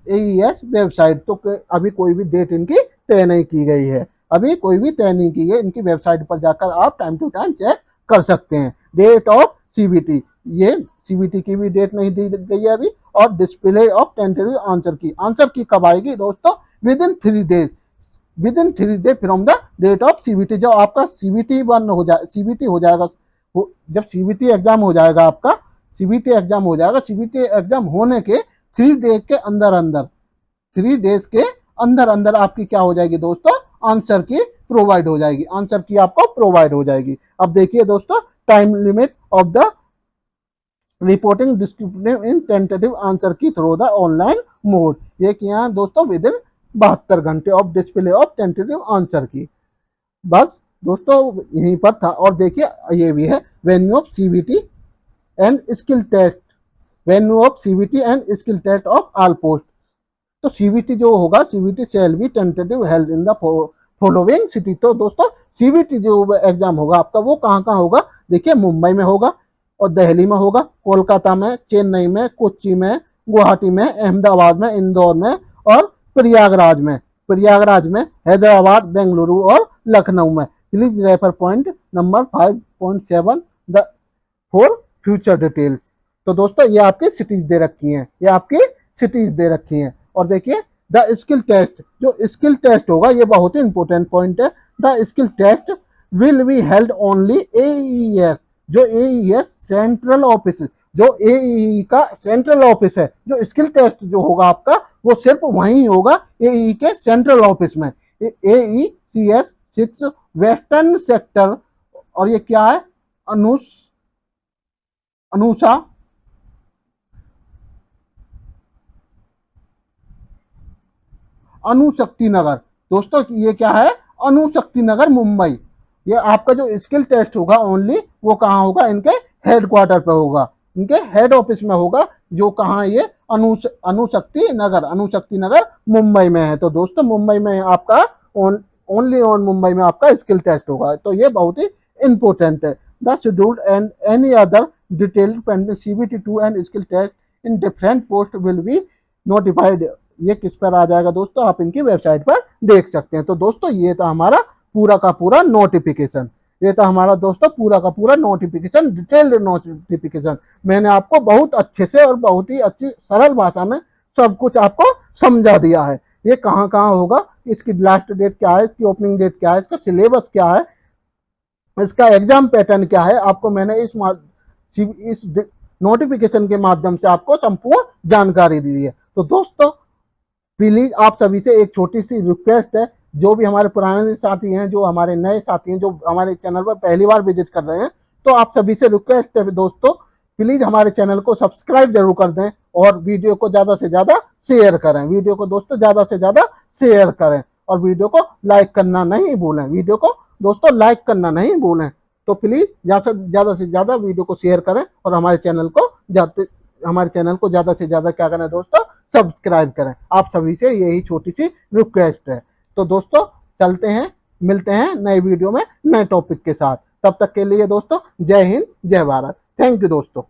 AES website. तो अभी कोई भी डेट इनकी तय नहीं की गई है, अभी कोई भी तय नहीं की है। इनकी वेबसाइट पर जाकर आप टाइम टू टाइम चेक कर सकते हैं। डेट ऑफ CBT, ये CBT की भी डेट नहीं दी गई है अभी। और डिस्प्ले ऑफ टेंटेटिव आंसर की कब आएगी दोस्तों? Within 3 days, within 3 days from the date of CBT। जब आपका CBT CBT हो जाएगा, जब CBT एग्जाम हो जाएगा आपका, CBT एग्जाम हो जाएगा, CBT एग्जाम होने के 3 डेज के अंदर अंदर, 3 डेज के अंदर अंदर आपकी क्या हो जाएगी दोस्तों? आंसर की प्रोवाइड हो जाएगी, आंसर की आपको प्रोवाइड हो जाएगी। अब देखिए दोस्तों, time limit of the reporting descriptive in tentative answer की थ्रू द ऑनलाइन मोड, ये किया है दोस्तों विद इन 72 घंटे of display of tentative answer की। बस दोस्तों यहीं पर था। और देखिए ये भी है, venue of CBT and skill test, venue of CBT and skill test of all post. तो CBT जो होगा, CBT shall be tentative held in the following city. तो दोस्तों CBT जो एग्जाम होगा आपका, वो कहाँ कहाँ होगा? देखिए मुंबई में होगा, और दिल्ली में होगा, कोलकाता में, चेन्नई में, कोच्चि में, गुवाहाटी में, अहमदाबाद में, इंदौर में और प्रयागराज में, हैदराबाद, बेंगलुरु और लखनऊ में। Please refer point number 5.7 the for future details. तो दोस्तों ये आपकी सिटीज दे रखी हैं, ये आपकी सिटीज दे रखी हैं। और देखिए द स्किल टेस्ट, जो स्किल टेस्ट होगा, ये बहुत ही इंपॉर्टेंट पॉइंट है। The skill test will be held only AES, जो AES सेंट्रल ऑफिस, जो AEE का सेंट्रल ऑफिस है, जो स्किल टेस्ट जो होगा आपका, वो सिर्फ वहीं होगा AEE के सेंट्रल ऑफिस में। AECS 6 वेस्टर्न सेक्टर, और ये क्या है? अणुशक्ति नगर। दोस्तों ये क्या है? अणुशक्ति नगर, मुंबई। ये आपका जो स्किल टेस्ट होगा ओनली, वो कहाँ होगा? इनके हेडक्वार्टर पे होगा, इनके हेड ऑफिस में होगा, जो कहाँ? ये अणुशक्ति नगर मुंबई में है। तो दोस्तों मुंबई में आपका ओनली ऑन मुंबई में आपका स्किल टेस्ट होगा। तो ये बहुत ही इंपॉर्टेंट है। The scheduled and any other detailed pending CBT 2 and skill test in different post will be notified. ये किस पर आ जाएगा दोस्तों? आप इनकी वेबसाइट पर देख सकते हैं। तो दोस्तों ये था हमारा पूरा का पूरा नोटिफिकेशन, ये था हमारा दोस्तों पूरा का पूरा नोटिफिकेशन, डिटेल्ड नोटिफिकेशन। मैंने आपको बहुत अच्छे से और बहुत ही अच्छी सरल भाषा में सब कुछ आपको समझा दिया है। ये कहाँ कहाँ होगा, इसकी लास्ट डेट क्या है, इसकी ओपनिंग डेट क्या है, इसका सिलेबस क्या है, इसका एग्जाम पैटर्न क्या है, आपको मैंने इस नोटिफिकेशन के माध्यम से आपको संपूर्ण जानकारी दी है। तो दोस्तों प्लीज आप सभी से एक छोटी सी रिक्वेस्ट है, जो भी हमारे पुराने साथी हैं, जो हमारे नए साथी हैं, जो हमारे चैनल पर पहली बार विजिट कर रहे हैं, तो आप सभी से रिक्वेस्ट है दोस्तों, प्लीज हमारे चैनल को सब्सक्राइब जरूर कर दें और वीडियो को ज्यादा से ज्यादा शेयर करें। वीडियो को दोस्तों ज्यादा से ज्यादा शेयर करें और वीडियो को लाइक करना नहीं भूलें, वीडियो को दोस्तों लाइक करना नहीं भूलें। तो प्लीज ज्यादा से ज्यादा वीडियो को शेयर करें और हमारे चैनल को ज्यादा से ज्यादा क्या करें दोस्तों? सब्सक्राइब करें। आप सभी से यही छोटी सी रिक्वेस्ट है। तो दोस्तों चलते हैं, मिलते हैं नए वीडियो में नए टॉपिक के साथ। तब तक के लिए दोस्तों जय हिंद, जय भारत। थैंक यू दोस्तों।